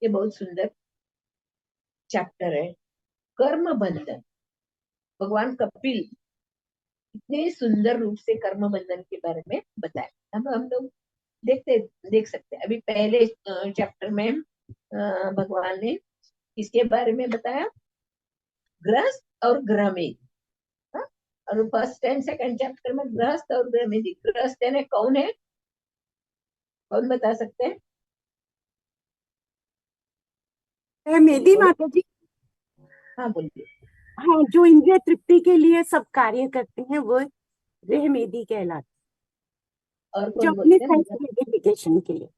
ये बहुत सुंदर चैप्टर है, कर्म बंधन। भगवान कपिल इतने सुंदर रूप से कर्म बंधन के बारे में बताया। अब हम लोग देख सकते हैं। अभी पहले चैप्टर में भगवान ने इसके बारे में बताया, गृहस्थ और गृहमेधी। हाँ? और फर्स्ट एंड सेकंड चैप्टर में गृहस्थ और गृहमेधी। गृहस्थ यानी कौन है, कौन बता सकते हैं? मेदी बोलो। माता जी। हाँ बोलिए। हाँ, जो इंद्रिय तृप्ति के लिए सब कार्य करते हैं वो गृहमेदी कहलाते और हैं, जो कौन अपने बोलते हैं सेल्फ ग्रेटिफिकेशन के लिए।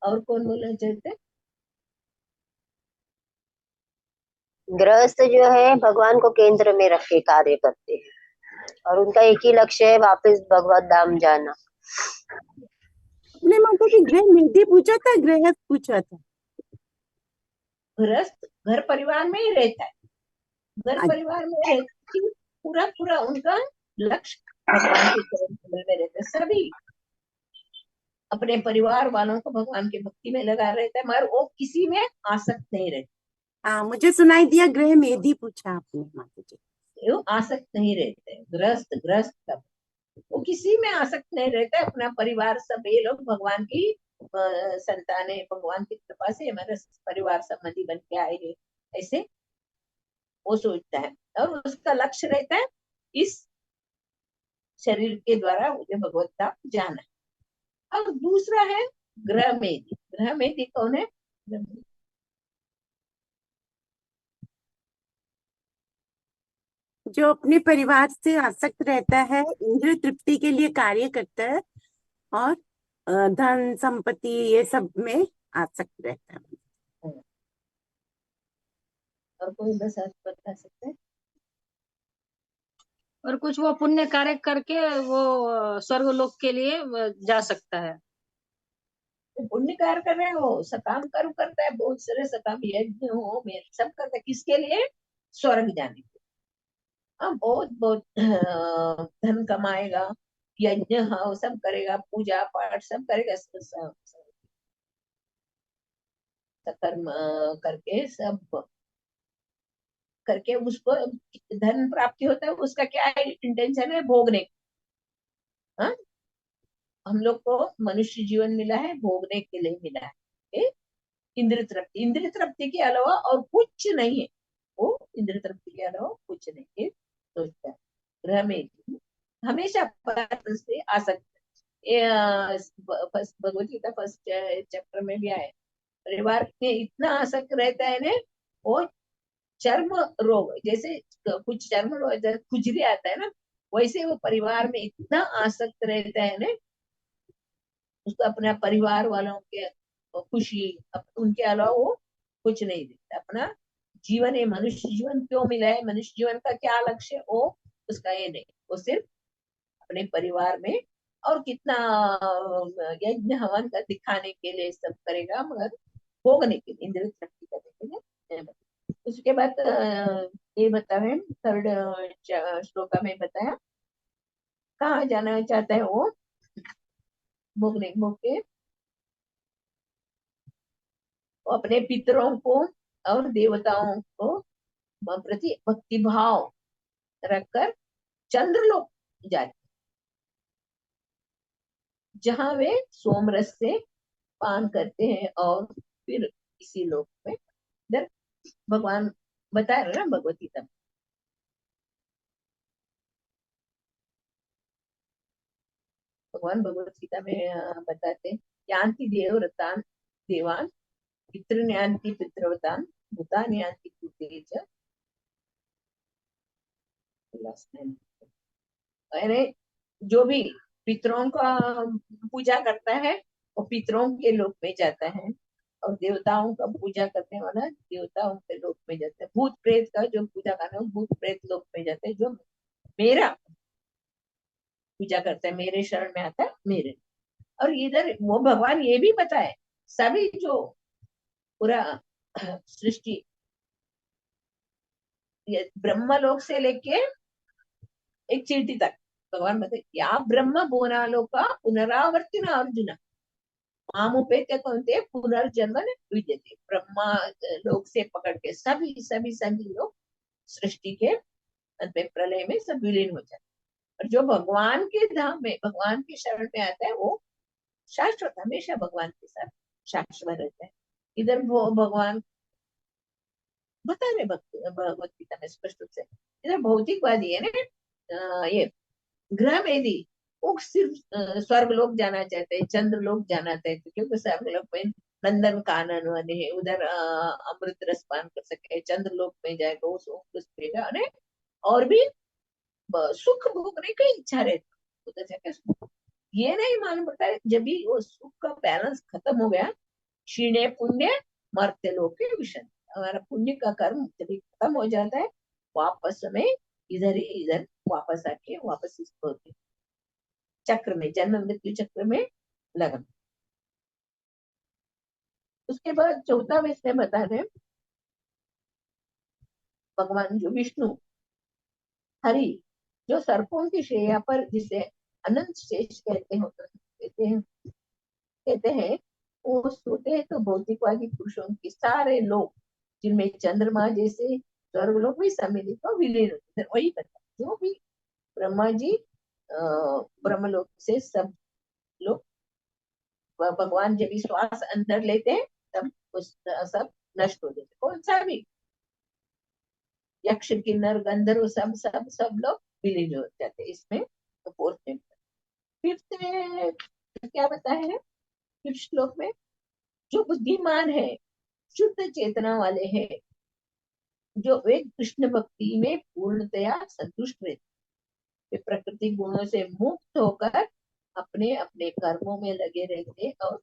और कौन बोलना चाहते हैं? गृहस्थ जो है भगवान को केंद्र में रख के कार्य करते हैं और उनका एक ही लक्ष्य है, वापस भगवत धाम जाना। अपने माता जी गृहमेदी पूछा था, गृहस्थ पूछा था? गृहस्थ घर परिवार में ही रहता है, घर अच्छा, परिवार में रहती, पूरा पूरा उनका लक्ष्य भगवान के चरण कमल में रहता है। सभी अपने परिवार वालों को भगवान की भक्ति में लगा रहता है, मगर वो किसी में आसक्त नहीं रहते। हाँ, मुझे सुनाई दिया गृहमेदी पूछा आपने माता जी। वो आसक्त नहीं रहते। गृहस्थ गृहस्थ का वो किसी में आसक्त नहीं रहता है। अपना परिवार सब ये लोग भगवान की संतान है, भगवान की कृपा से हमारे परिवार संबंधी बन के आए हैं, ऐसे वो सोचता है। और उसका लक्ष्य रहता है इस शरीर के द्वारा मुझे भगवत धाम जाना है। और दूसरा है ग्रह मेदी। ग्रह मेदी कौन है? जो अपने परिवार से आसक्त रहता है, इंद्रिय तृप्ति के लिए कार्य करता है और धन संपत्ति ये सब में आसक्त रहता है। और कोई बस आप बता सकते हैं? और कुछ वो पुण्य कार्य करके वो स्वर्ग लोक के लिए जा सकता है। तो पुण्य कार्य कर रहे हो, सकाम कर्म करता है, बहुत सारे सकाम यज्ञ हो मेरे सब करता है, किसके लिए? स्वर्ग जाने के। हाँ, बहुत बहुत धन कमाएगा, यज्ञ हाँ सब करेगा, पूजा पाठ सब करेगा, कर्म करके सब करके उसको धन प्राप्ति होता है। उसका क्या इंटेंशन है? भोगने का। हाँ? हम लोग को मनुष्य जीवन मिला है, भोगने के लिए मिला है। ए? इंद्र तृप्ति, इंद्र तृप्ति के अलावा और कुछ नहीं है। वो इंद्र तृप्ति के अलावा कुछ नहीं है सोचता है। ग्रह में हमेशा पर से आ सकता है। First Bhagavad Gita first chapter में भी आया, परिवार में इतना आसक्त रहता है ना, वो चर्म रोग जैसे कुछ चर्म रोग जैसे खुजली आता है ना, वैसे वो परिवार में इतना आसक्त रहता है ना, उसको अपना परिवार वालों के खुशी उनके अलावा वो कुछ नहीं देता। अपना जीवन है, मनुष्य जीवन क्यों मिला है, मनुष्य जीवन का क्या लक्ष्य है, वो उसका ये नहीं। वो सिर्फ अपने परिवार में और कितना यज्ञ हवन का दिखाने के लिए सब करेगा, मगर भोगने के लिए, इंद्रिय तृप्ति करने के लिए। उसके बाद ये बताए थर्ड श्लोका में बताया कहाँ जाना चाहता है वो, भोगने भोग के वो अपने पितरों को और देवताओं को प्रति भक्ति भाव रखकर चंद्रलोक जाते, जहाँ वे सोमरस से पान करते हैं और फिर इसी लोक में इधर भगवान बता रहे ना भगवत गीता में। भगवान भगवत गीता में बताते यान्ति देवव्रतान देवान, पितृन्यान्ति पितृव्रतान, भूतानि यान्ति भूते च। यानी जो भी पितरों का पूजा करता है वो पितरों के लोक में जाता है, और देवताओं का पूजा करने वाला देवताओं के लोक में जाता है। भूत प्रेत का जो पूजा करना है भूत प्रेत लोक में जाते हैं। जो मेरा पूजा करता है, मेरे शरण में आता है, मेरे। और इधर वो भगवान ये भी बताए, सभी जो पूरा सृष्टि ब्रह्मलोक से लेके एक चींटी तक, भगवान बताए या ब्रह्म बोनालोका पुनरावर्तिन अर्जुन। मामुपेत्य कौनते पुनर्जन्म विद्यते, ब्रह्मा लोक से पकड़ के सभी सभी सभी लोग सृष्टि के अंत में प्रलय में सब विलीन हो जाते। और जो भगवान के धाम में भगवान की शरण में आता है वो शाश्वत हमेशा भगवान के साथ शाश्वत रहता है। इधर वो भगवान बता रहे भगवत गीता में स्पष्ट रूप से, इधर भौतिकवादी है ना, ये ग्रह मेदी वो सिर्फ स्वर्ग लोग जाना चाहते हैं, चंद्र लोग जाना चाहते हैं, क्योंकि स्वर्ग लोग में नंदन कानन वाले है, उधर अमृत रस पान कर सके, चंद्र लोक में जाएगा उस पेगा ने और भी सुख भोगने की इच्छा रहती है, उधर जाके ये नहीं मालूम पड़ता है जब भी वो सुख का बैलेंस खत्म हो गया, क्षीणे पुण्य मर्त्य लोक के विषय, हमारा पुण्य का कर्म जब भी खत्म हो जाता है वापस हमें इधर ही इधर वापस आके वापस इस चक्र में जन्म मृत्यु चक्र में लगना। उसके बाद चौथा विषय बता रहे भगवान जो विष्णु हरि जो सर्पों की शैया पर जिसे अनंत शेष कहते हैं वो सोते हैं, तो भौतिकवादी पुरुषों के सारे लोग जिनमें चंद्रमा जैसे स्वर्ग लोग भी सम्मिलित हो विलीन होते हैं, वही करता जो भी ब्रह्मा जी ब्रह्मलोक से सब लोग भगवान जब भी श्वास अंदर लेते हैं तब उस सब नष्ट हो जाते, कौन सा भी यक्ष किन्नर गंधर्व सब सब सब लोग विलीन हो जाते इसमें। तो फोर्थ में फिफ्थ में क्या बताया है, फिफ्थ श्लोक में जो बुद्धिमान है शुद्ध चेतना वाले हैं जो वे कृष्ण भक्ति में पूर्णतया संतुष्ट रहते, वे प्रकृति गुणों से मुक्त होकर अपने अपने कर्मों में लगे रहते और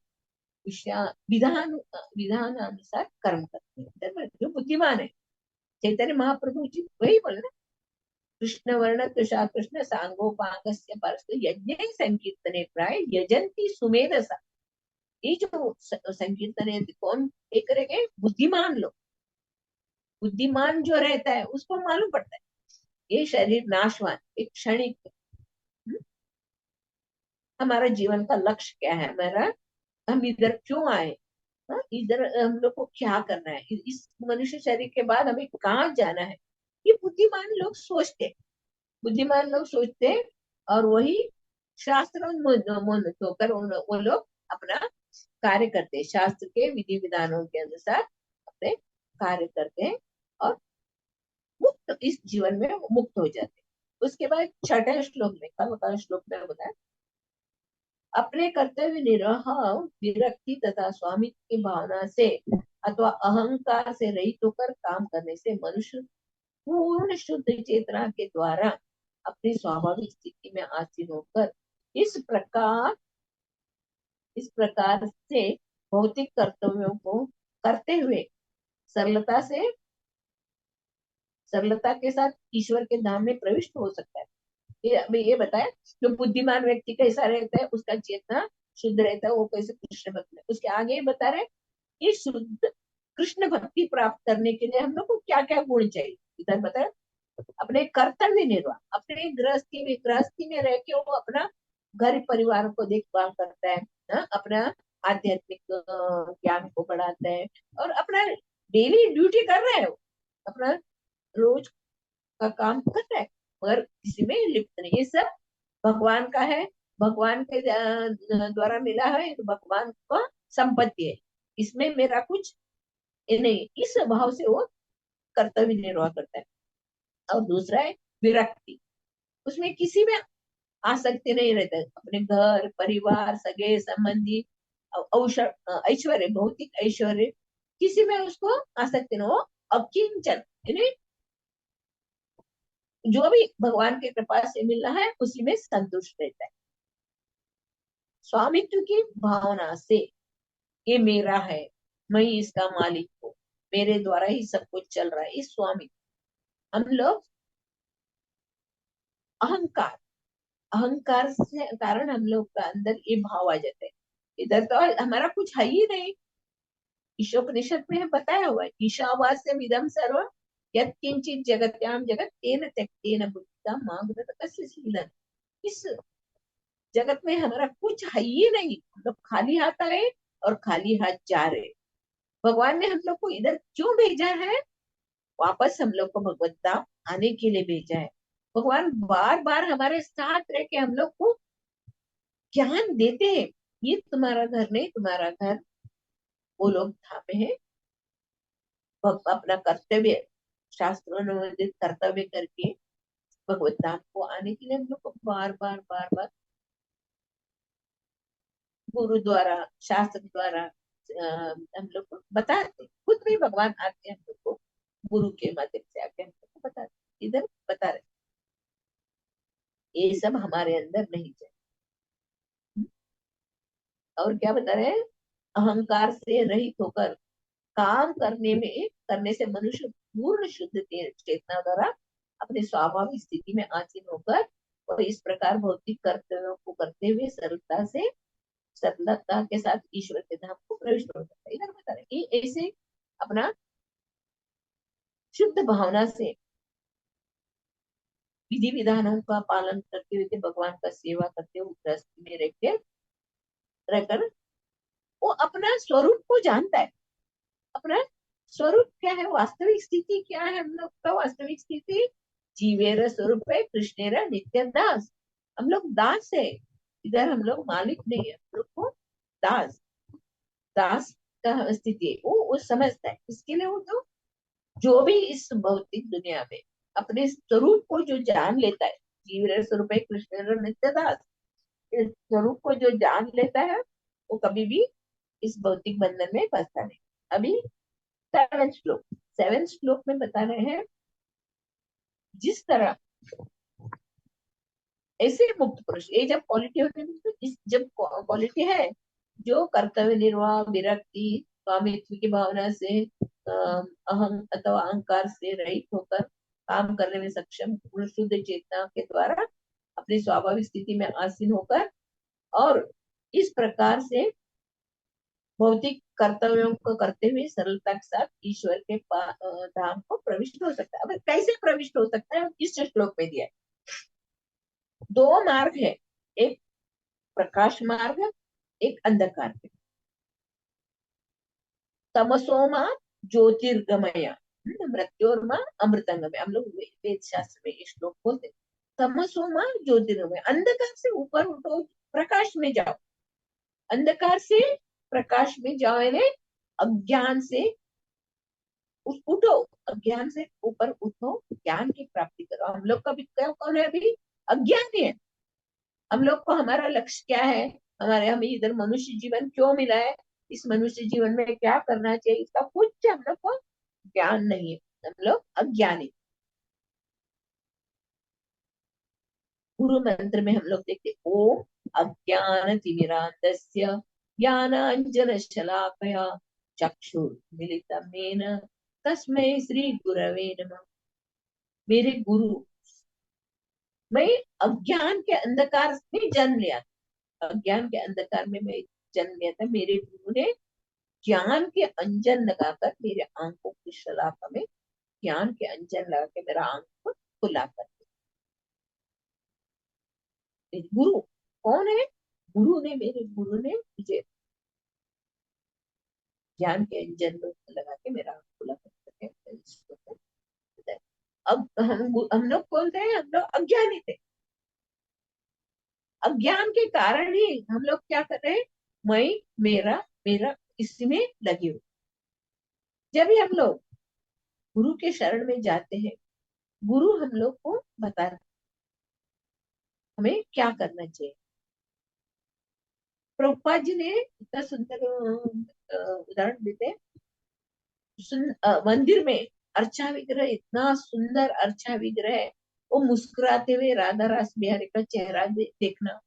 विधान विधान अनुसार कर्म करते हैं। जो बुद्धिमान है चैतन्य महाप्रभु जी वही बोले ना, कृष्ण वर्ण तुषा कृष्ण सांगोपांगस्य परस्तु यज्ञ संकीर्तने प्राय यजंती सुमेधसा, ये जो संकीर्तन है कौन ये करेंगे, बुद्धिमान लोग। बुद्धिमान जो रहता है उसको मालूम पड़ता है ये शरीर नाशवान एक क्षणिक, हमारा जीवन का लक्ष्य क्या है, हमारा हम इधर क्यों आए, इधर हम लोग को क्या करना है, इस मनुष्य शरीर के बाद हमें कहाँ जाना है, ये बुद्धिमान लोग सोचते, बुद्धिमान लोग सोचते और वही शास्त्र होकर वो लोग अपना कार्य करते हैं, शास्त्र के विधि विधानों के अनुसार अपने कार्य करते हैं और मुक्त इस जीवन में मुक्त हो जाते हैं। उसके बाद छठे श्लोक में कल श्लोक में बताया अपने कर्तव्य निर्वाह विरक्ति तथा स्वामित्व की भावना से अथवा अहंकार से रहित होकर काम करने से मनुष्य पूर्ण शुद्ध चेतना के द्वारा अपनी स्वाभाविक स्थिति में आसीन होकर इस प्रकार से भौतिक कर्तव्यों को करते हुए सरलता के साथ ईश्वर के धाम में प्रविष्ट हो सकता है। ये बताया जो बुद्धिमान व्यक्ति कैसा रहता है उसका चेतना शुद्ध रहता है, वो कैसे कृष्ण भक्त में, उसके आगे बता रहे ये शुद्ध कृष्ण भक्ति प्राप्त करने के लिए हम लोग को क्या क्या गुण चाहिए, इधर बताया अपने कर्तव्य निर्वाह, अपने गृहस्थी में रह के वो अपना घर परिवार को देखभाल करता है, अपना आध्यात्मिक ज्ञान को बढ़ाता है और अपना डेली ड्यूटी कर रहा है, अपना रोज का काम कर रहा है मगर किसी में लिप्त नहीं, ये सब भगवान का है, भगवान के द्वारा मिला है, तो भगवान का संपत्ति है, इसमें मेरा कुछ नहीं, इस भाव से वो कर्तव्य निर्वाह करता है। और दूसरा है विरक्ति, उसमें किसी में आसक्ति नहीं रहता है, अपने घर परिवार सगे संबंधी ऐश्वर्य भौतिक ऐश्वर्य किसी में उसको आसक्ति नहीं, वो अकिंचन जो भी भगवान के कृपा से मिल रहा है उसी में संतुष्ट रहता है। स्वामित्व की भावना से ये मेरा है, मैं इसका मालिक हूँ, मेरे द्वारा ही सब कुछ चल रहा है, इस स्वामित्व। हम लोग अहंकार से कारण हम लोग का अंदर ये भाव आ जाते हैं, इधर तो हमारा कुछ है ही नहीं, ईशोपनिषद में बताया हुआ है ईशावास्यम इदम सर्वम यत्किंचित जगत्याम जगत तेन त्यक्तेन बुद्धिता मां गता कस्य सीलन, इस जगत में हमारा कुछ है ही नहीं, हम लोग खाली हाथ आए और खाली हाथ जा रहे। भगवान ने हम लोग को इधर क्यों भेजा है? वापस हम लोग को भगवत धाम आने के लिए भेजा है। भगवान बार बार हमारे साथ रह के हम लोग को ज्ञान देते हैं। ये तुम्हारा घर नहीं, तुम्हारा घर वो लोग धाम में है। अपना कर्तव्य, शास्त्रों अनुमोदित कर्तव्य करके भगवत धाम को आने के लिए हम लोग को बार बार गुरु द्वारा, शास्त्र द्वारा हम लोग को बताते। खुद भी भगवान आके हम लोग को गुरु के माध्यम से आके हम लोग को बताते, इधर बता रहे। ये सब हमारे अंदर नहीं चाहिए। और क्या बता रहे हैं? अहंकार से रहित होकर काम करने से मनुष्य पूर्ण शुद्ध चेतना द्वारा अपने स्वाभाविक स्थिति में आसीन होकर और इस प्रकार भौतिक कर्तव्यों को करते हुए सरलता के साथ ईश्वर के धाम को प्रविष्ट हो सकता है। इधर बता रहे कि ऐसे अपना शुद्ध भावना से विधि विधानों का पालन करते हुए भगवान का सेवा करते हुए गृहस्थी में रहकर वो अपना स्वरूप को जानता है। अपना स्वरूप क्या है, वास्तविक स्थिति क्या है? हम लोग का वास्तविक स्थिति जीवेर स्वरूप है, कृष्णेरा नित्य दास। हम लोग दास है, इधर हम लोग मालिक नहीं है, हम लोग को दास दास का स्थिति है। वो समझता है। इसके लिए वो जो भी इस भौतिक दुनिया में अपने स्वरूप को जो जान लेता है, जीवेर स्वरूप है, कृष्णेरा नित्य दास, इस स्वरूप को जो जान लेता है वो कभी भी इस भौतिक बंधन में फंसता नहीं। अभी 7th श्लोक में बता रहे हैं, जिस तरह ऐसे मुक्त पुरुष, ये जब क्वालिटी होती है तो जब क्वालिटी है जो कर्तव्य निर्वाह, विरक्ति, स्वामित्व की भावना से अहम अथवा अहंकार से रहित होकर काम करने में सक्षम पूर्ण शुद्ध चेतना के द्वारा अपनी स्वाभाविक स्थिति में आसीन होकर और इस प्रकार से भौतिक कर्तव्यों को करते हुए सरलता के साथ ईश्वर के धाम को प्रविष्ट हो सकता है। अब कैसे प्रविष्ट हो सकता है इस श्लोक में दिया है। 2 मार्ग है, एक प्रकाश मार्ग, एक अंधकार मार्ग। तमसोमा ज्योतिर्गमय मृत्योर्मा अमृतंगमय, हम लोग वेद शास्त्र में ये श्लोक बोलते। तमसोमा ज्योतिर्गमय, अंधकार से ऊपर उठो, प्रकाश में जाओ। अंधकार से प्रकाश में जाओ यानी अज्ञान से उठो, अज्ञान से ऊपर उठो, ज्ञान की प्राप्ति करो। हम लोग का भी कौन है? अभी अज्ञानी है। हम लोग को हमारा लक्ष्य क्या है, हमें इधर मनुष्य जीवन क्यों मिला है, इस मनुष्य जीवन में क्या करना चाहिए, इसका कुछ हम लोग को ज्ञान नहीं है। हम लोग अज्ञानी। गुरु मंत्र में हम लोग देखते ओम अज्ञान तिमिरांधस्य ज्ञानांजन शलाकया चक्षुर्मिलितं येन तस्मै श्री गुरवे नमः। मेरे गुरु, मैं अज्ञान के अंधकार में जन्म लिया, अज्ञान के अंधकार में मैं जन्म लिया था। मेरे गुरु ने ज्ञान के अंजन लगाकर मेरे आंखों की शलाका में ज्ञान के अंजन लगा के मेरा आंख को खुला कर दिया। गुरु कौन है? मेरे गुरु ने मुझे ज्ञान के अंजन लगा के मेरा आंख खुला कर दिया। अब हम लोग कौन थे? हम लोग अज्ञानी थे। अज्ञान के कारण ही हम लोग क्या कर रहे हैं? मैं, मेरा मेरा इसमें लगे हुए। जब भी हम लोग गुरु के शरण में जाते हैं, गुरु हम लोग को बताते हमें क्या करना चाहिए। प्रभुपाद जी ने इतना सुंदर उदाहरण देते हैं। मंदिर में अर्चा विग्रह, इतना सुंदर अर्चा विग्रह है, वो मुस्कुराते हुए राधा रास बिहारी का चेहरा देखना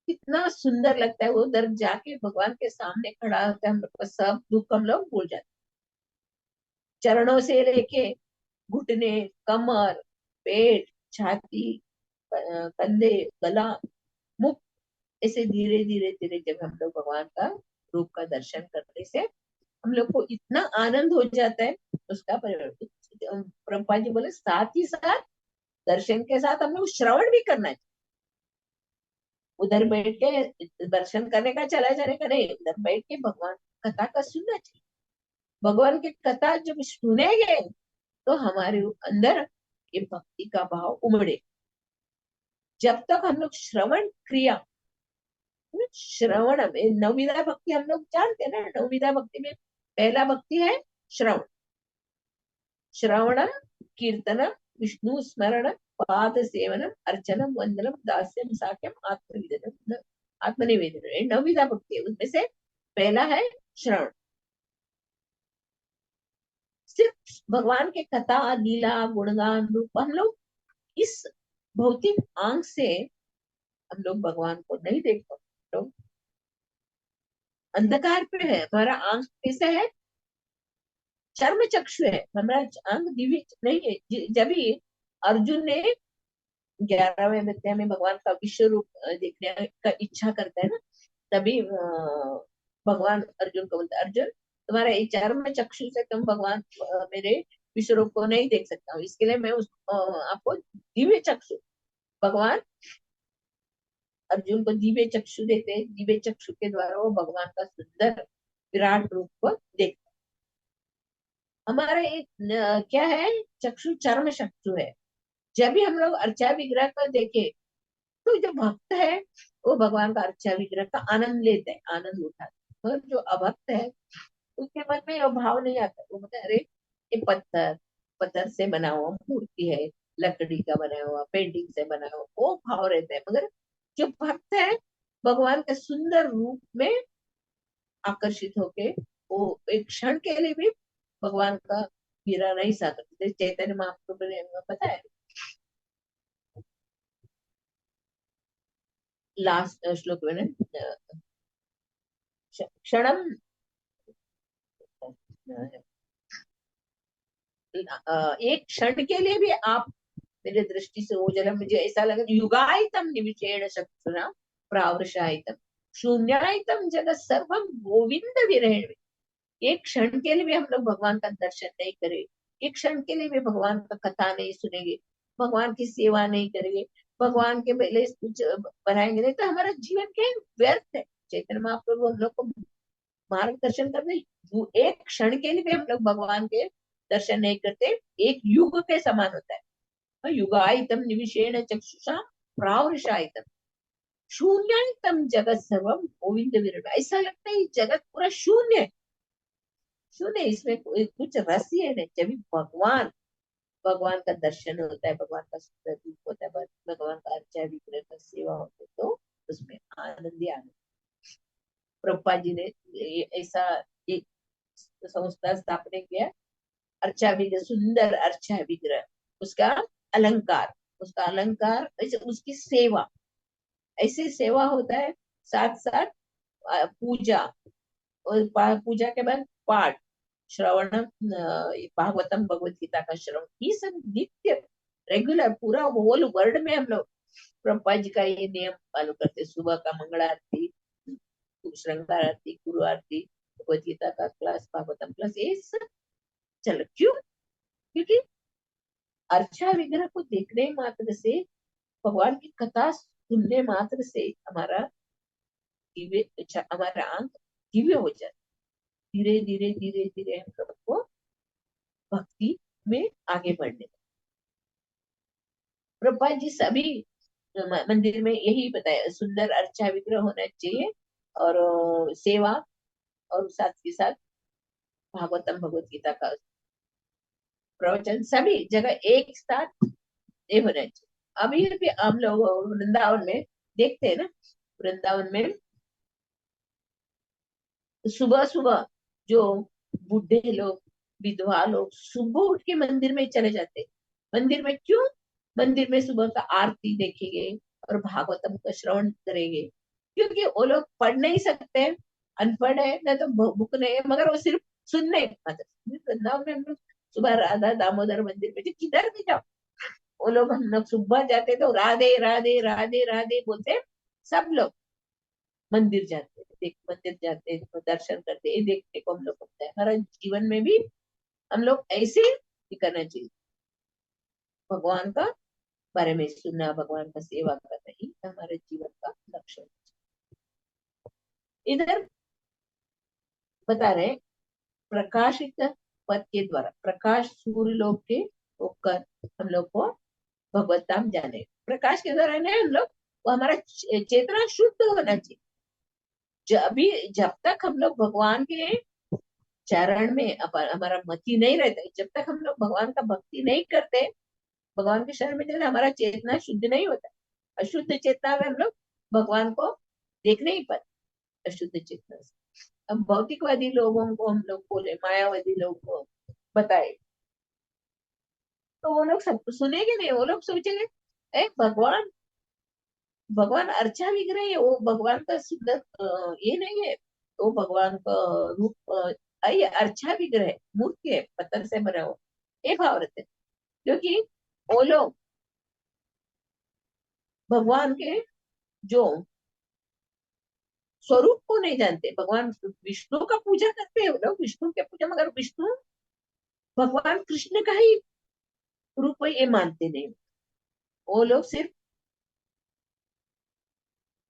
कितना सुंदर लगता है। वो उधर जाके भगवान के सामने खड़ा होता है, हम लोग का सब दुख हम लोग भूल जाते। चरणों से लेके घुटने, कमर, पेट, छाती, कंधे, गला, मुख, ऐसे धीरे धीरे धीरे जब हम लोग भगवान का रूप का दर्शन करने से हम लोग को इतना आनंद हो जाता है उसका परिवर्तन। प्रभुपाद जी बोले साथ ही साथ दर्शन के साथ हम लोग श्रवण भी करना चाहिए। उधर बैठ के दर्शन करने का, चला जाने का नहीं, उधर बैठ के भगवान कथा का सुनना चाहिए। भगवान की कथा जब सुनेंगे तो हमारे अंदर ये भक्ति का भाव उमड़े। जब तक हम लोग श्रवण क्रिया, श्रवण में नवविधा भक्ति हम लोग जानते हैं ना, नवविधा भक्ति में पहला भक्ति है श्रवण, श्रवण कीर्तन विष्णु स्मरण पाद सेवनम अर्चनम वंदनम दास्यम साक्यम आत्मनिवेदनम, आत्मनिवेदन, ये नवविधा भक्ति है। उसमें से पहला है श्रवण। सिर्फ भगवान के कथा लीला गुणगान रूप हम लोग इस भौतिक आंख से हम लोग भगवान को नहीं देख पाते, लोग अंधकार पे है। हमारा आंख कैसा है? चर्म चक्षु है, हमारा आंख दिव्य नहीं है। जब भी अर्जुन ने 11वें अध्याय में भगवान का विश्व रूप देखने का इच्छा करता है ना, तभी भगवान अर्जुन को बोलता है, अर्जुन तुम्हारा ये चर्म चक्षु से तुम भगवान मेरे विश्व रूप को नहीं देख सकता हूँ, इसके लिए मैं आपको दिव्य चक्षु, भगवान अर्जुन को दिव्य चक्षु देते, दिव्य चक्षु के द्वारा वो भगवान का सुंदर विराट रूप को देखते। हमारा एक क्या है? चक्षु चर्म चक्षु है। जब भी हम लोग अर्चा विग्रह को देखे तो जो भक्त है वो भगवान का अर्चा विग्रह का आनंद लेते हैं, आनंद उठाते हैं। और जो अभक्त है उसके मन में वो भाव नहीं आता, वो बोलते अरे ये पत्थर से बना हुआ मूर्ति है, लकड़ी का बना हुआ, पेंटिंग से बना हुआ, वो भाव रहता है। मगर जो भक्त है भगवान के सुंदर रूप में आकर्षित होके वो एक क्षण के लिए भी भगवान का गिरा नहीं सा सकते। चैतन्य महाप्रभु ने पता है लास्ट श्लोक में क्षणम एक क्षण के लिए भी आप मेरे दृष्टि से ओझलम, मुझे ऐसा लगा युगायतम निविषेण चक्षुषा प्रावृषायतम शून्यायतम जगत सर्वम गोविंद विरहेण। एक क्षण के लिए भी हम लोग भगवान का दर्शन नहीं करें, एक क्षण के लिए भी भगवान का कथा नहीं सुनेंगे, भगवान की सेवा नहीं करेंगे, भगवान के पहले कुछ बनाएंगे नहीं, तो हमारा जीवन के व्यर्थ है। चैतन्य महाप्रभु हम लोग को मार्गदर्शन करते, एक क्षण के लिए भी हम लोग भगवान के दर्शन नहीं करते, एक युग के समान होता है। युगायतम निविषेण चक्षुषा प्रावृषायतम शून्यायतम जगत सर्वम गोविंद विरह। ऐसा लगता है जगत पूरा शून्य है, शून्य, इसमें कुछ रस ही है नहीं। जब भगवान भगवान का दर्शन होता है, भगवान का सुंदर रूप होता है, भगवान का अर्चा विग्रह का सेवा होता है, तो उसमें आनंद ही आनंद। प्रभुपाद जी ने ऐसा एक संस्था स्थापना किया, अर्चा विग्रह, सुंदर अर्चा विग्रह, उसका अलंकार, उसका अलंकार, उसकी सेवा, ऐसी सेवा होता है। साथ साथ पूजा, और पूजा के बाद पाठ, श्रवण, भागवतम भगवत गीता का श्रवण, ये सब नित्य रेगुलर पूरा होल वर्ल्ड में हम लोग प्रभुपाद जी का ये नियम फॉलो करते। सुबह का मंगल आरती, श्रृंगार आरती, गुरु आरती, भगवत गीता का क्लास, भागवतम क्लास, ये सब चलो। क्यों? क्योंकि अर्चा विग्रह को देखने मात्र से, भगवान की कथा सुनने मात्र से हमारा दिव्य, हमारा आंख दिव्य हो जाता। धीरे धीरे धीरे धीरे हम लोग को भक्ति में आगे बढ़ने। प्रभुपाद जी सभी मंदिर में यही बताया, सुंदर अर्चा विग्रह होना चाहिए, और सेवा, और साथ के साथ भागवतम भगवत गीता का प्रवचन सभी जगह एक साथ ये होना चाहिए। अभी भी हम लोग वृंदावन में देखते हैं ना, वृंदावन में सुबह सुबह जो बूढ़े लोग, विधवा लोग सुबह उठ के मंदिर में चले जाते हैं। मंदिर में क्यों? मंदिर में सुबह का आरती देखेंगे और भागवतम का श्रवण करेंगे, क्योंकि वो लोग पढ़ नहीं सकते, अनपढ़ है ना, तो बुक नहीं है, मगर वो सिर्फ सुनने। वृंदावन में हम लोग सुबह राधा दामोदर मंदिर में किधर भी जाओ, वो लोग, हम लोग सुबह जाते तो राधे राधे राधे राधे बोलते, सब लोग मंदिर जाते, मंदिर जाते, दर्शन करते, ये देखने को हम लोग होता है। हमारा जीवन में भी हम लोग ऐसे ही करना चाहिए, भगवान का बारे में सुनना, भगवान का सेवा करना, ही हमारे जीवन का लक्ष्य है। इधर बता रहे प्रकाशित पद के द्वारा, प्रकाश सूर्य लोक के होकर हम लोग को भगवत धाम जाने, प्रकाश के द्वारा ना हम लोग, वो हमारा चेतना शुद्ध होना चाहिए। जब तक हम लोग भगवान के चरण में हमारा मति नहीं रहता है, जब तक हम लोग भगवान का भक्ति नहीं करते, भगवान के शरण में जाते, हमारा चेतना शुद्ध नहीं होता। अशुद्ध चेतना में हम लोग भगवान को देख नहीं पाते, अशुद्ध चेतना से। अब भौतिकवादी लोगों को हम लोग बोले, मायावादी लोगों को बताए, तो वो लोग सब सुनेंगे नहीं। वो लोग सोचेंगे भगवान भगवान अर्चा विग्रह है, वो भगवान का सुंदर ये नहीं है, वो भगवान का रूप ये अर्चा विग्रह है, मूर्ति है, पत्थर से बना हुआ, ये भाव रहते हैं। क्योंकि वो लोग भगवान के जो स्वरूप को नहीं जानते। भगवान विष्णु का पूजा करते हैं वो लोग, विष्णु के पूजा, मगर विष्णु भगवान कृष्ण का ही रूप ये मानते नहीं। वो लोग सिर्फ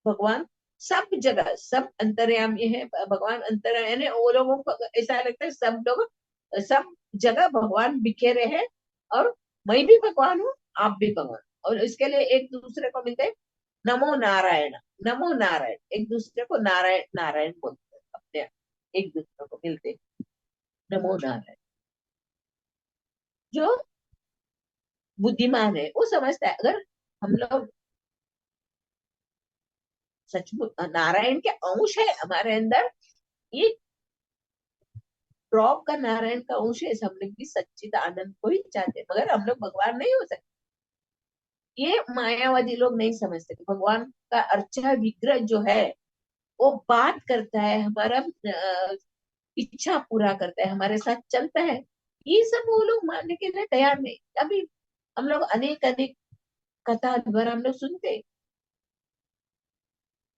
भगवान सब जगह, सब अंतर्यामी है, भगवान अंतर्यामी है। वो लोगों को ऐसा लगता है सब लोग सब जगह भगवान बिखेरे हैं, और मैं भी भगवान हूँ, आप भी भगवान। और इसके लिए एक दूसरे को मिलते हैं नमो नारायण, नमो नारायण, एक दूसरे को नारायण नारायण बोलते हैं, अपने एक दूसरे को मिलते नमो नारायण। जो बुद्धिमान है वो समझता है, अगर हम लोग सचमुच नारायण के अंश है हमारे अंदर, ये ड्रॉप का नारायण का अंश है, हम लोग भी सच्चिद आनंद को ही चाहते हैं, मगर हम लोग भगवान नहीं हो सकते। ये मायावादी लोग नहीं समझ सकते। भगवान का अर्चा विग्रह जो है वो बात करता है, हमारा इच्छा पूरा करता है, हमारे साथ चलता है, ये सब वो लोग मानने के लिए तैयार नहीं। अभी हम लोग अनेक अनेक कथा द्वारा हम लोग सुनते,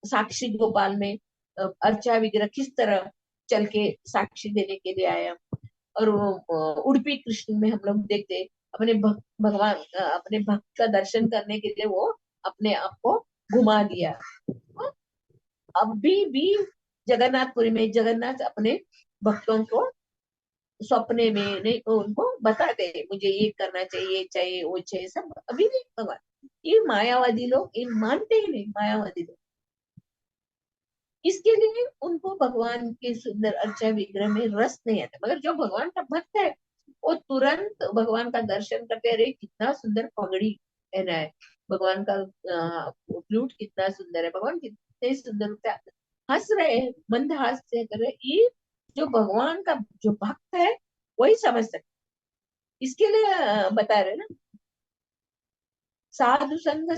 साक्षी गोपाल में अर्चा विग्रह किस तरह चल के साक्षी देने के लिए आया, और वो उडुपी कृष्ण में हम लोग देखते अपने भगवान अपने भक्त का दर्शन करने के लिए वो अपने आप को घुमा दिया। अभी भी जगन्नाथपुरी में जगन्नाथ अपने भक्तों को सपने में नहीं, उनको बताते मुझे ये करना चाहिए, ये चाहिए, वो चाहिए, सब अभी भी भगवान। ये मायावादी लोग इन मानते ही नहीं, मायावादी लोग। इसके लिए उनको भगवान के सुंदर अर्चा विग्रह में रस नहीं आता। मगर जो भगवान का भक्त है वो तुरंत भगवान का दर्शन करते, अरे कितना सुंदर पगड़ी पहना है, भगवान का फ्लूट कितना सुंदर है, भगवान कितने सुंदर रूप से हंस रहे हैं, मंद हास से कर रहे। ये जो भगवान का जो भक्त है वही समझ सकते। इसके लिए बता रहे ना, साधु संग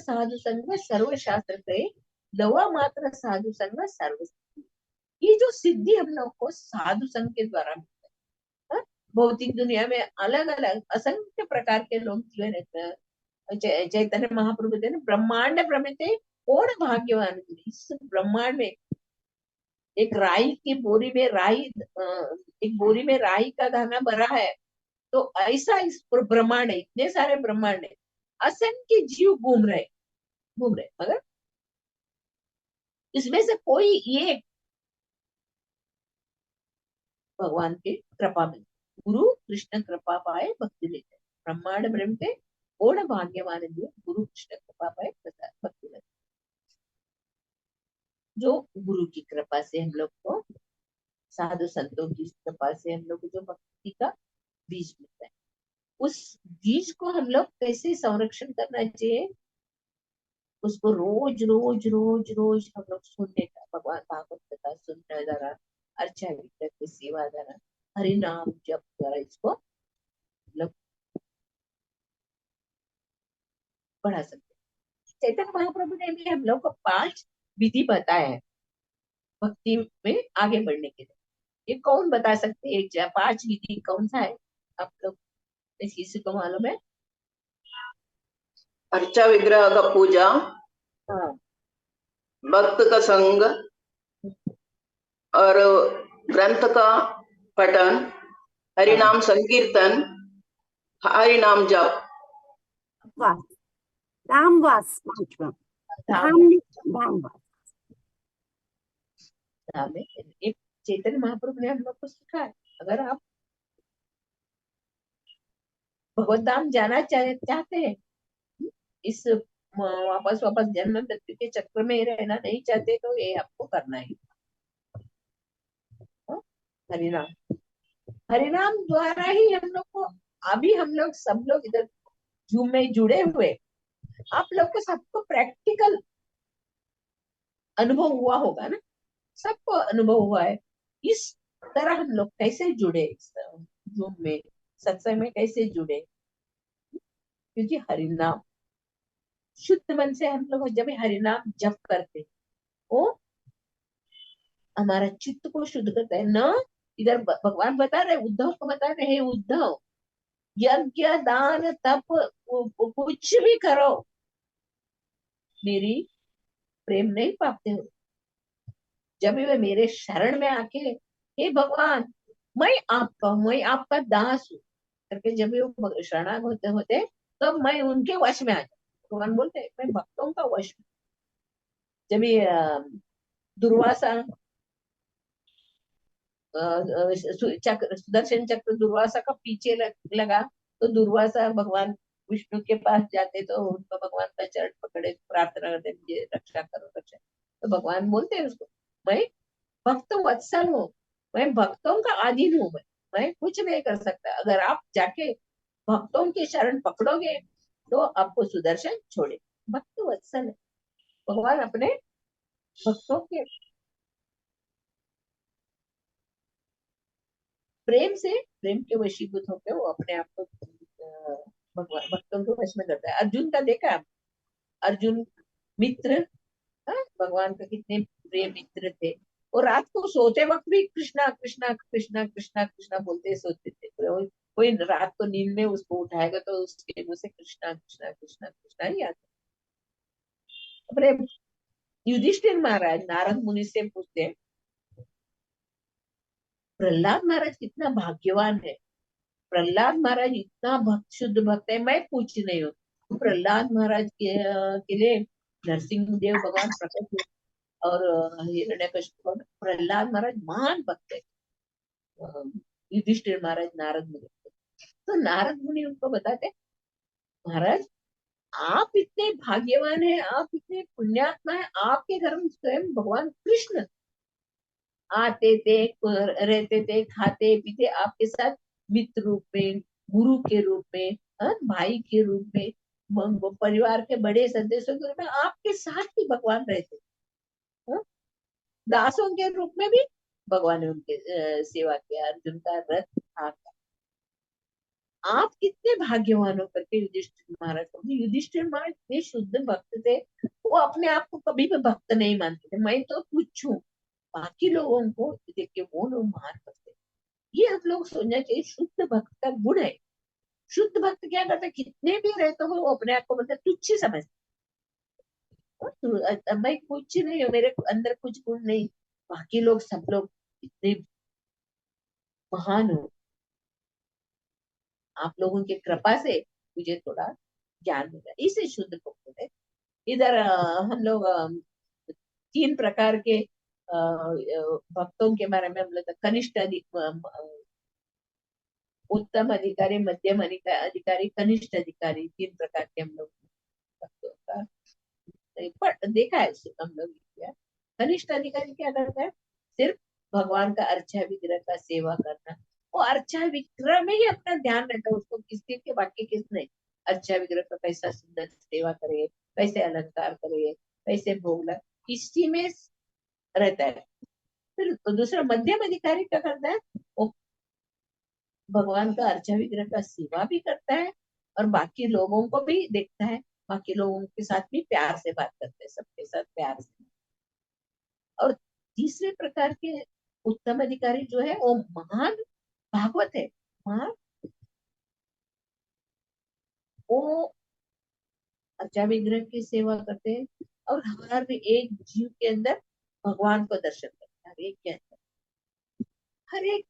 सर्व शास्त्र से दवा मात्र साधु संग सर्व। ये जो सिद्धि हम लोग को साधु संग के द्वारा मिलता है। भौतिक दुनिया में अलग अलग असंख्य प्रकार के लोग जीवन रहते हैं। चैतन्य महाप्रभु ने ब्रह्मांड भ्रमिते कौन भाग्यवान, इस ब्रह्मांड में एक राई की बोरी में एक बोरी में राई का दाना भरा है, तो ऐसा इस ब्रह्मांड है, इतने सारे ब्रह्मांड है, असंख्य जीव घूम रहे, मगर इसमें से कोई एक भगवान की कृपा में, गुरु कृष्ण कृपा पाए भक्ति लेते, ब्रह्मांड ब्रह्मते पूर्ण भाग्यवान जीव गुरु कृष्ण कृपा पाए भक्ति लेते। जो गुरु की कृपा से हम लोग को, साधु संतों की कृपा से हम लोग को जो भक्ति का बीज मिलता है, उस बीज को हम लोग कैसे संरक्षण करना चाहिए, उसको रोज रोज रोज रोज हम लोग सुनने का, भगवान भागवत कथा सुनने द्वारा, अर्चा विग्रह की सेवा द्वारा, हरि नाम जप द्वारा इसको मतलब बढ़ा सकते हैं। चैतन्य महाप्रभु ने भी हम लोग को 5 विधि बताया है भक्ति में आगे बढ़ने के लिए। ये कौन बता सकते हैं 5 विधि कौन सा है, आप लोग किसी को मालूम है? अर्चा विग्रह का पूजा, हाँ, भक्त का संग, और ग्रंथ का पठन, हरिनाम संकीर्तन, हरिनाम जप। वाह, धामवास पांचवा। धाम धाम धामवास। धाम में एक चैतन्य महाप्रभु ने हम लोग को सिखाया है, अगर आप भगवत धाम जाना चाहते हैं, इस वापस वापस जन्म मृत्यु के चक्र में रहना नहीं चाहते, तो ये आपको करना है। हाँ? हरिनाम, हरिनाम द्वारा ही हम लोग को, अभी हम लोग सब लोग इधर जूम में जुड़े हुए, आप लोग को सबको प्रैक्टिकल अनुभव हुआ होगा ना, सबको अनुभव हुआ है। इस तरह हम लोग कैसे जुड़े इस जूम में, सत्संग में कैसे जुड़े, क्योंकि हरिनाम शुद्ध मन से हम लोग जब हरिनाम जप करते, वो हमारा चित्त को शुद्ध करता है ना। इधर भगवान बता रहे, उद्धव को बता रहे हैं, उद्धव यज्ञ दान तप कुछ भी करो, मेरी प्रेम नहीं पाते हो। जब वे मेरे शरण में आके, हे भगवान मैं आपका दास हूँ करके जब वो शरणागत होते होते, तो मैं उनके वश में आ जाता। भगवान बोलते हैं, मैं भक्तों का वश में। जब ये दुर्वासा चक्र, सुदर्शन चक्र दुर्वासा का पीछे लगा, तो दुर्वासा भगवान विष्णु के पास जाते, तो उनको भगवान का चरण पकड़े प्रार्थना करते, मुझे रक्षा करो रक्षा। तो भगवान बोलते हैं उसको, मैं भक्त वत्सल हूँ, मैं भक्तों का अधीन हूँ, मैं कुछ नहीं कर सकता। अगर आप जाके भक्तों के शरण पकड़ोगे, तो आपको सुदर्शन छोड़े। भक्त वत्सल है भगवान, अपने भक्तों के प्रेम से, प्रेम के वशीभूत होकर वो अपने आप को भगवान भक्तों के वश में करता है। अर्जुन का देखा आप? अर्जुन मित्र, हाँ, भगवान का कितने प्रिय मित्र थे। और रात को सोते वक्त भी कृष्णा कृष्णा कृष्णा कृष्णा कृष्णा बोलते सोते थे। कोई रात को नींद में उसको उठाएगा, तो उसके मुंह से कृष्णा कृष्णा कृष्णा कृष्णा ही आता। अपने युधिष्ठिर महाराज नारद मुनि से पूछते हैं, प्रहलाद महाराज कितना भाग्यवान है। प्रहलाद महाराज इतना भक्त, शुद्ध भक्त है, मैं कुछ नहीं हूँ। प्रहलाद महाराज के लिए नरसिंह देव भगवान प्रकट हुए, और हिरण्यकशिपु, प्रहलाद महाराज महान भक्त है। युधिष्ठिर महाराज नारद मुनि, तो नारद मुनि उनको बताते, महाराज आप इतने भाग्यवान हैं, आप इतने पुण्यात्मा हैं, आपके घर में स्वयं भगवान कृष्ण आते थे, रहते थे, खाते पीते आपके साथ, मित्र रूप में, गुरु के रूप में, भाई के रूप में, परिवार के बड़े सदस्यों के रूप में आपके साथ ही भगवान रहते। दासों के रूप में भी भगवान ने उनके सेवा किया। अर्जुन का रथ था। आप कितने भाग्यवान हो करके युधिष्ठिर महाराज को, युधिष्ठिर महाराज इतने शुद्ध भक्त थे, वो अपने आप को कभी भी भक्त नहीं मानते थे। मैं तो तुच्छ हूँ, बाकी लोगों को देख के वो लोग महान भक्त है। ये हम लोग सोचना चाहिए, शुद्ध भक्त का गुण है। शुद्ध भक्त क्या करते, कितने भी रहते हो वो अपने आप को मतलब तुच्छ समझते, मैं कुछ नहीं हूँ, मेरे अंदर कुछ गुण नहीं, बाकी लोग सब लोग इतने महान हो। आप लोगों की कृपा से मुझे थोड़ा ज्ञान मिला, इसे शुद्ध भक्त है। इधर हम लोग तीन प्रकार के भक्तों के बारे में हम लोग कनिष्ठ उत्तम अधिकारी, मध्यम अधिकारी, कनिष्ठ अधिकारी, तीन प्रकार के हम लोग भक्तों का देखा है हम लोग किया। कनिष्ठ अधिकारी क्या करता है, सिर्फ भगवान का अर्चा विग्रह का सेवा करना, वो अर्चा विग्रह में ही अपना ध्यान रहता है, उसको किसी के बाकी किस नहीं। अर्चा विग्रह का कैसा सुंदर सेवा करे, कैसे अलंकार करे, कैसे भोग लगे, इसी में रहता है। फिर दूसरा मध्यम अधिकारी क्या करता है, वो भगवान का अर्चा विग्रह का सेवा भी करता है, और बाकी लोगों को भी देखता है, बाकी लोगों के साथ भी प्यार से बात करते हैं, सबके साथ प्यार से। और तीसरे प्रकार के उत्तम अधिकारी जो है, वो महान भागवत है। महान, वो अर्चा विग्रह की सेवा करते हैं, और हर एक जीव के अंदर भगवान को दर्शन करते हैं, हर एक के अंदर, हर एक।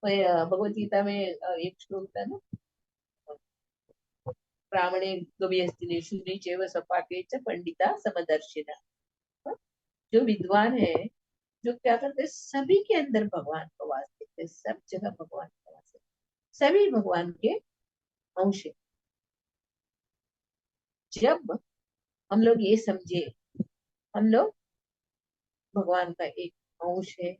भगवत गीता में एक श्लोक था ना, ब्राह्मणे गविहस्तिने शूद्रे चैव स्वपाके च पंडिता समदर्शिना। जो विद्वान है, जो क्या करते हैं, सभी के अंदर भगवान का वास देते हैं, सब जगह भगवान का वास है, सभी भगवान के अंश है। जब हम लोग ये समझे हम लोग भगवान का एक अंश है,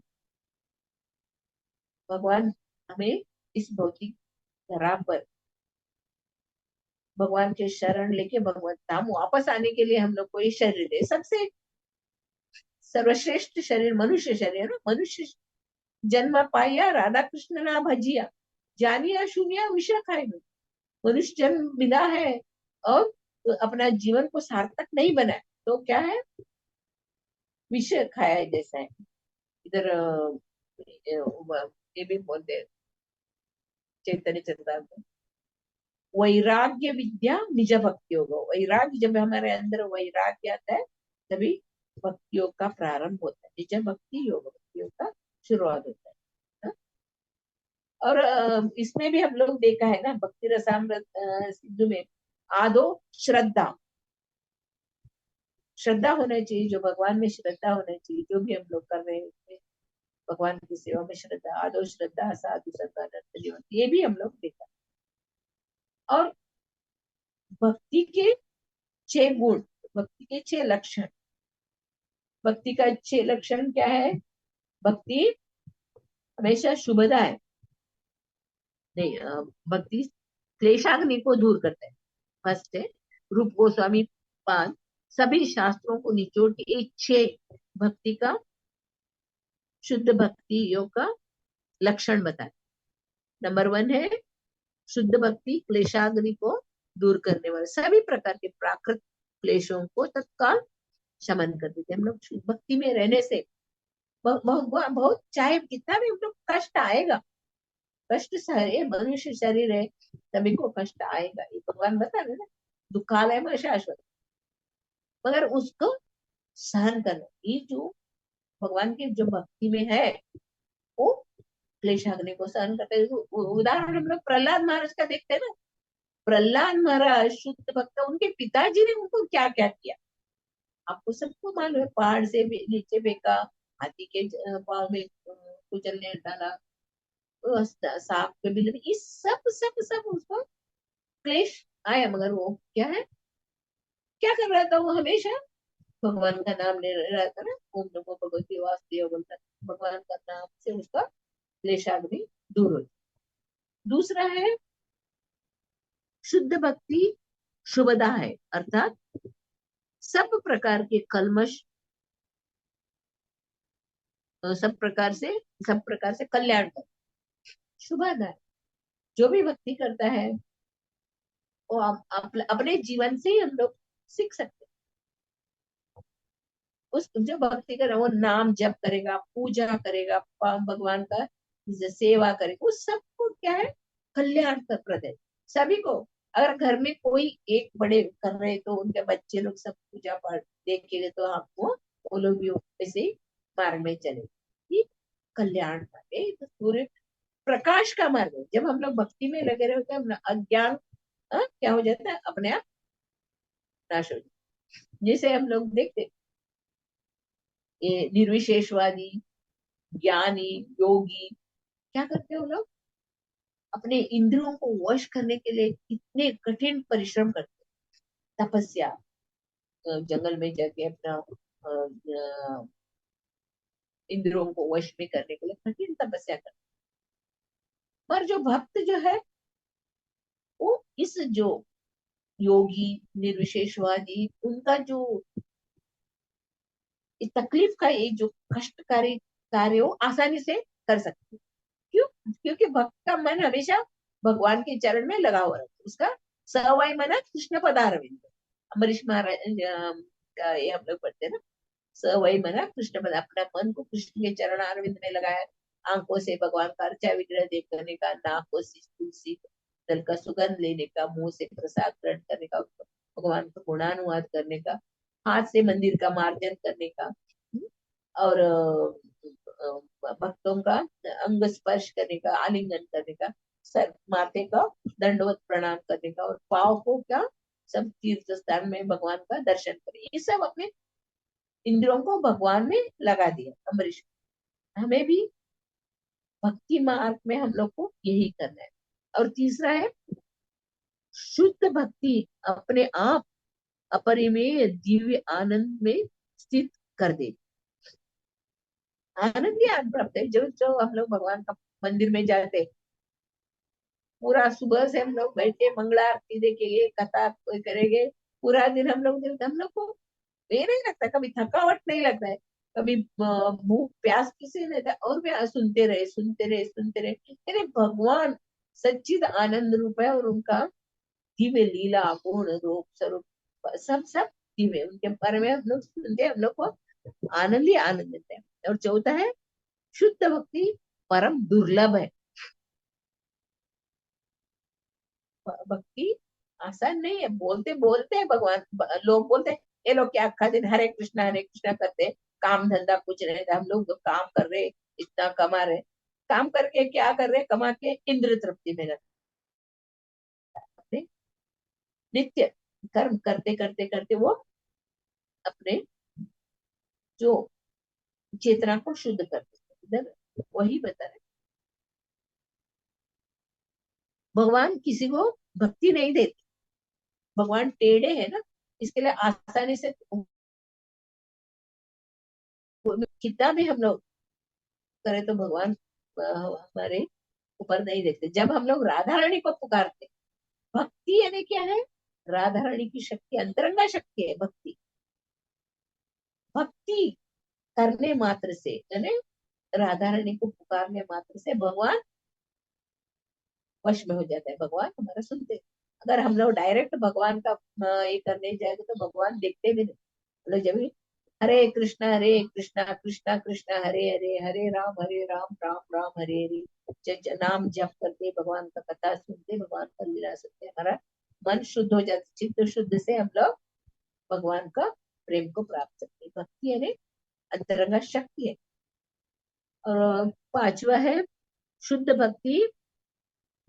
भगवान हमें इस भौतिक धरा पर भगवान के शरण लेके भगवत धाम वापस आने के लिए हम लोग को ये शरीर दे, सबसे सर्वश्रेष्ठ शरीर मनुष्य शरीर है ना। मनुष्य जन्म पाया राधा कृष्ण ना भजिया, जानिया शून्य विषय खाए। मनुष्य जन्म मिला है और अपना जीवन को सार्थक नहीं बनाया तो क्या है, विषय खाया है जैसा है। इधर ये भी बोलते हैं चैतन्य चरितामृत में, वैराग्य विद्या निज भक्ति योग। वैराग्य, जब हमारे अंदर वैराग्य आता है तभी भक्ति योग का प्रारंभ होता है, निज भक्ति योग, भक्ति योग का शुरुआत होता है ना? और इसमें भी हम लोग देखा है ना, भक्ति रसामृत सिंधु में आदो श्रद्धा, श्रद्धा होना चाहिए, जो भगवान में श्रद्धा होना चाहिए, जो भी हम लोग कर रहे हैं उसमें भगवान की सेवा में श्रद्धा, आदो श्रद्धा साधु संग अनंत जीवन, ये भी हम लोग देखा। और भक्ति के 6 गुण, भक्ति के 6 लक्षण। भक्ति का 6 लक्षण क्या है? भक्ति हमेशा शुभदा है, नहीं, भक्ति क्लेशाग्नि को दूर करता है। फर्स्ट है रूप गोस्वामी पाद सभी शास्त्रों को निचोड़ के एक 6 भक्ति का, शुद्ध भक्ति योग का लक्षण बताए। नंबर 1 है शुद्ध भक्ति क्लेशाग्नि को दूर करने वाले, सभी प्रकार के प्राकृत क्लेशों को तत्काल शमन कर देते। हम लोग भक्ति में रहने से बहुत चाहे कितना भी हम लोग कष्ट आएगा, कष्ट सहे, मनुष्य शरीर है सभी को कष्ट आएगा, ये भगवान बता रहे ना, दुखालय में शाश्वत, मगर उसको सहन करना। ये जो भगवान की जो भक्ति में है वो क्लेशाग्नि को सहन करते हैं। उदाहरण हम लोग प्रहलाद महाराज का देखते हैं ना, प्रहलाद महाराज शुद्ध भक्त, उनके पिताजी ने उनको क्या क्या किया आपको सबको मालूम है। पहाड़ से नीचे फेंका, हाथी के पाँव में कुचलने डाला, सांप के बिल में, ये सब सब सब उसको क्लेश आया, मगर वो क्या है, क्या कर रहा था, वो हमेशा भगवान का नाम ले रहा था ना, ओम नमो भगवते वासुदेव बोलता, भगवान का नाम से उसका क्लेशाग्नि दूर हो। दूसरा है शुद्ध भक्ति शुभदा है, अर्थात सब प्रकार के कलमश, सब प्रकार से कल्याण कर, शुभदा है। जो भी भक्ति करता है वो अपने जीवन से ही हम लोग सीख सकते हैं। उस जो भक्ति कर वो नाम जप करेगा, पूजा करेगा, भगवान का सेवा करेगा, वो सबको क्या है, कल्याण प्रद है सभी को। अगर घर में कोई एक बड़े कर रहे तो उनके बच्चे लोग सब पूजा पाठ देखेंगे तो आपको वो लोग भी ऐसे मार्ग में चले, ये कल्याण है, तो सूर्य प्रकाश का मार्ग है। जब हम लोग भक्ति में लगे रहते हैं, अज्ञान क्या हो जाता है, अपने आप नाश हो जाता है। जैसे हम लोग देखते ये निर्विशेषवादी, ज्ञानी, योगी क्या करते हैं, वो लोग अपने इंद्रियों को वश करने के लिए कितने कठिन परिश्रम करते हैं। तपस्या, जंगल में जाके अपना इंद्रियों को वश में करने के लिए कठिन तपस्या करते हैं। पर जो भक्त जो है वो इस जो योगी निर्विशेषवादी, उनका जो इस तकलीफ का ये जो कष्टकारी कार्य वो आसानी से कर सकते हैं। क्यों? क्योंकि भक्त का मन हमेशा भगवान के चरण में लगा हुआ रहता है, उसका सवय मना कृष्ण पदारविंद। अम्बरीश महाराज का ये हम लोग पढ़ते हैं ना, सवय मना कृष्ण पद, अपना मन को कृष्ण के चरण अरविंद में लगाया, आंखों से भगवान का अर्चा विग्रह देख करने का, नाकों से तुलसी दल का सुगंध लेने का, मुंह से प्रसाद ग्रहण करने का, भगवान का गुणानुवाद करने का, हाथ से मंदिर का मार्जन करने का, और भक्तों का अंग स्पर्श करने का, आलिंगन करने का, सर माथे का दंडवत प्रणाम करने का, और पाव को क्या, सब तीर्थ स्थान में भगवान का दर्शन करें। ये सब अपने इंद्रियों को भगवान में लगा दिया अम्बरीश। हमें भी भक्ति मार्ग में हम लोग को यही करना है। और तीसरा है शुद्ध भक्ति अपने आप अपरिमेय दिव्य आनंद में स्थित कर दे। आनंद ही आनंद प्राप्त है। जो जो हम लोग भगवान का मंदिर में जाते, पूरा सुबह से हम लोग बैठे मंगला आरती देखेंगे, कथा कोई करेंगे, पूरा दिन हम लोग हम लोग को ये नहीं लगता, कभी थकावट नहीं लगता है, कभी भूख प्यास किसी नहीं था, और भी सुनते रहे सुनते रहे सुनते रहे। यानी भगवान सच्चिद आनंद रूप है, और उनका दिव्य लीला गुण रूप स्वरूप सब सब दिव्य, उनके बारे में हम लोग सुनते हैं, हम लोग को आनंद ही आनंद देता है। और चौथा है शुद्ध भक्ति परम दुर्लभ है। भक्ति आसान नहीं है। बोलते बोलते हैं भगवान, लोग बोलते हैं ये लोग क्या आखा दिन हरे कृष्णा करते हैं, काम धंधा कुछ नहीं था, हम लोग तो काम कर रहे, इतना कमा रहे, काम करके क्या कर रहे, कमा के इंद्र तृप्ति में रहते, नित्य कर्म करते करते करते वो अपने जो चेतना को शुद्ध करते। इधर वही बता रहे, भगवान किसी को भक्ति नहीं देते, भगवान टेढ़े है ना, इसके लिए आसानी से कितना भी हम लोग करें तो भगवान हमारे ऊपर नहीं देखते। जब हम लोग राधा रानी को पुकारते, भक्ति यानी क्या है, राधा रानी की शक्ति, अंतरंगा शक्ति है भक्ति। भक्ति करने मात्र से, यानी राधा रानी को पुकारने मात्र से भगवान वश में हो जाता है, भगवान हमारा सुनते हैं। अगर हम लोग डायरेक्ट भगवान का ये करने जाएंगे तो भगवान देखते भी नहीं। हम लोग जब भी हरे कृष्णा कृष्णा कृष्णा हरे हरे, हरे राम राम राम हरे हरे नाम जप करते, भगवान का कथा सुनते, भगवान का लीला सुनते, हमारा मन शुद्ध हो जाता, चित्त शुद्ध से हम लोग भगवान का प्रेम को प्राप्त करते। भक्ति यानी अंतरंगा शक्ति है। और पांचवा है शुद्ध भक्ति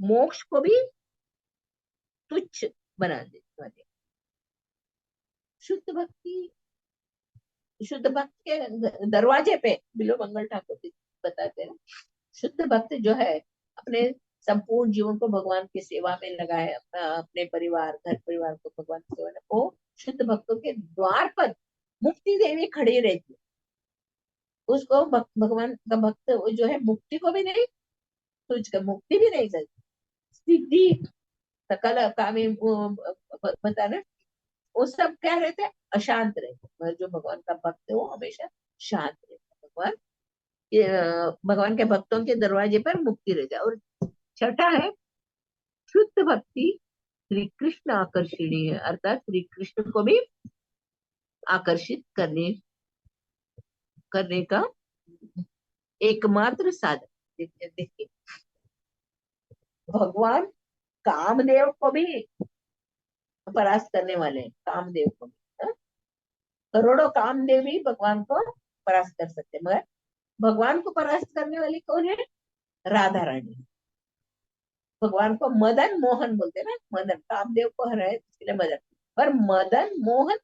मोक्ष को भी तुच्छ बना देती है। शुद्ध भक्ति, शुद्ध भक्त के दरवाजे पे बिलो मंगल ठाकुर जी बताते हैं, शुद्ध भक्त जो है अपने संपूर्ण जीवन को भगवान की सेवा में लगाए, अपना अपने परिवार घर परिवार को भगवान की सेवा में, वो शुद्ध भक्तों के द्वार पर मुक्ति देवी खड़ी रहती है। उसको भगवान का भक्त जो है मुक्ति को भी नहीं, तुझको मुक्ति भी नहीं सकती, सिद्धि सकल कामी बता रहे, वो सब क्या रहते हैं, अशांत रहते। जो भगवान का भक्त है वो हमेशा शांत रहता है। भगवान के भक्तों के दरवाजे पर मुक्ति रहता है। और छठा है शुद्ध भक्ति श्री कृष्ण आकर्षणी है, अर्थात श्री कृष्ण को भी आकर्षित करने का एकमात्र साधन। देखिए भगवान कामदेव को भी परास्त करने वाले हैं, कामदेव को भी, करोड़ों कामदेव भी भगवान को परास्त कर सकते हैं, मगर भगवान को परास्त करने वाली कौन है, राधा रानी। भगवान को मदन मोहन बोलते ना, मदन कामदेव को हराए इसलिए मदन, पर मदन मोहन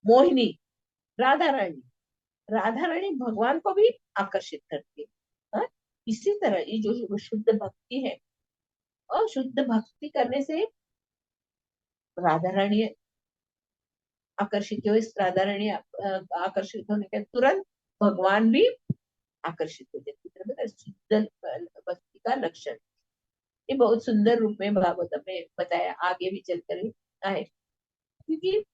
मोहिनी राधा रानी, राधा रानी भगवान को भी आकर्षित करती है। इसी तरह ये जो शुद्ध भक्ति है, और शुद्ध भक्ति करने से राधा रानी आकर्षित हो, इस राधा रानी आकर्षित होने के तुरंत भगवान भी आकर्षित हो जाते। शुद्ध भक्ति का लक्षण ये बहुत सुंदर रूप में भागवत में बताया, आगे भी चलकर आए। क्योंकि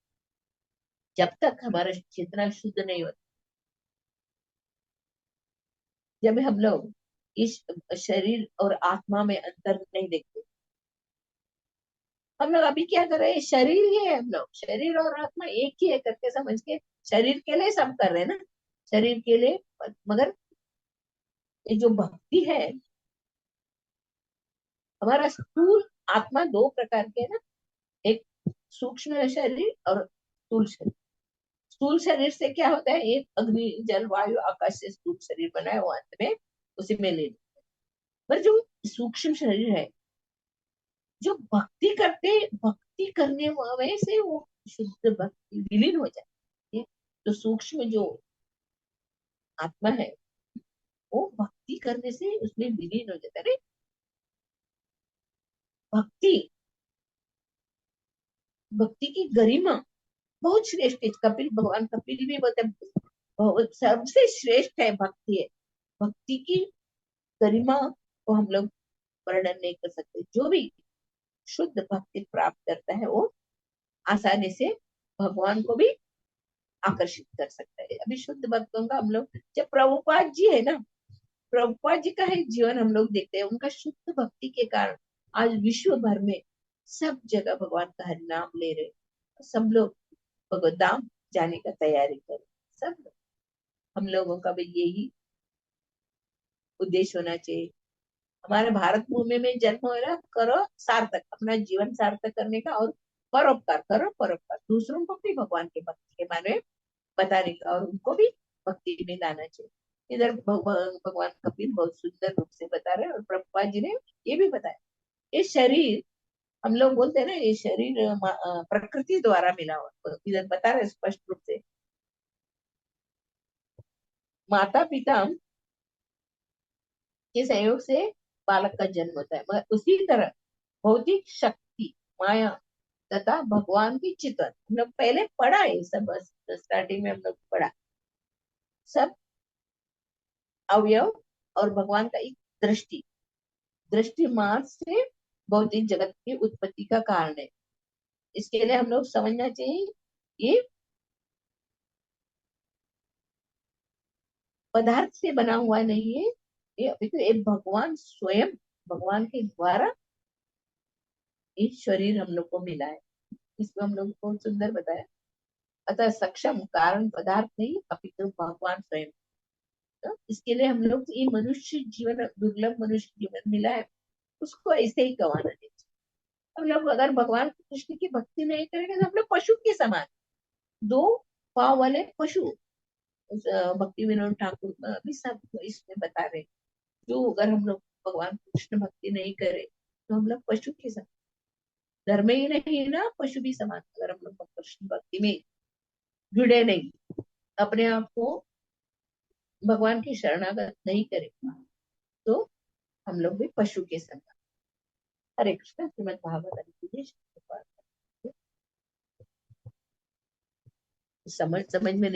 जब तक हमारा चेतना शुद्ध नहीं होता, जब हम लोग इस शरीर और आत्मा में अंतर नहीं देखते, हम लोग अभी क्या कर रहे हैं, शरीर ही है, हम लोग शरीर और आत्मा एक ही है करके समझ के शरीर के लिए सब कर रहे हैं ना, शरीर के लिए। मगर ये जो भक्ति है, हमारा स्थूल आत्मा दो प्रकार के है ना, एक सूक्ष्म शरीर और स्थूल शरीर। स्थूल शरीर से क्या होता है, एक अग्नि जल वायु आकाश से स्थूल शरीर बना है, वो अंत में उसी में ले। पर जो सूक्ष्म शरीर है, जो भक्ति करने में से वो शुद्ध भक्ति विलीन हो जाती है। तो सूक्ष्म जो आत्मा है वो भक्ति करने से उसमें विलीन हो जाता है। भक्ति भक्ति की गरिमा बहुत श्रेष्ठ है। भगवान कपिल भी बोलते हैं सबसे श्रेष्ठ है भक्ति है। भक्ति की गरिमा को हम लोग वर्णन नहीं कर सकते। जो भी शुद्ध भक्ति प्राप्त करता है वो आसानी से भगवान को भी आकर्षित कर सकता है। अभी शुद्ध भक्तों का हम लोग जब प्रभुपाद जी है ना, प्रभुपाद जी का है जीवन हम लोग देखते हैं। उनका शुद्ध भक्ति के कारण आज विश्व भर में सब जगह भगवान का हरि नाम ले रहे। सब लोग भगवत धाम जाने का तैयारी कर रहे। सब लोग, हम लोगों का भी यही उद्देश्य होना चाहिए। हमारे भारत भूमि में जन्म हो रहा, करो सार्थक, अपना जीवन सार्थक करने का, और परोपकार करो, परोपकार दूसरों को भी भगवान के भक्ति के बारे में बताने का और उनको भी भक्ति में लाना चाहिए। इधर भगवान कपिल बहुत सुंदर रूप से बता रहे हैं और प्रभुपाद जी ने ये भी बताया। ये शरीर हम लोग बोलते हैं ना, ये शरीर प्रकृति द्वारा मिला हुआ, इधर बता रहे स्पष्ट रूप से। माता पिता के सहयोग से बालक का जन्म होता है, मगर उसी तरह भौतिक शक्ति, माया तथा भगवान की चितवन, हम लोग पहले पढ़ा है सब, स्टार्टिंग में हम लोग पढ़ा सब अवयव और भगवान का एक दृष्टि मात्र से भौतिक जगत की उत्पत्ति का कारण है। इसके लिए हम लोग समझना चाहिए ये पदार्थ से बना हुआ नहीं है, ये अभी तो एक भगवान स्वयं, भगवान के द्वारा ये शरीर हम लोग को मिला है। इसमें हम लोग को बहुत सुंदर बताया। अतः सक्षम कारण पदार्थ नहीं अपितु भगवान स्वयं। तो इसके लिए हम लोग ये मनुष्य जीवन, दुर्लभ मनुष्य जीवन मिला है, उसको ऐसे ही गंवाना नहीं चाहिए। हम लोग अगर भगवान कृष्ण की भक्ति नहीं करेंगे तो हम लोग पशु के समान, दो पांव वाले पशु। भक्ति विनोद ठाकुर भी सब इसमें बता रहे, जो अगर हम लोग भगवान कृष्ण भक्ति नहीं करे तो हम लोग पशु के समान, धर्म ही नहीं ना पशु भी समान। अगर हम लोग कृष्ण भक्ति में जुड़े नहीं, अपने आप को भगवान की शरणागत नहीं करेगा तो हम लोग भी पशु के समान। हरे कृष्ण। श्रीमद् भागवत समझ में नहीं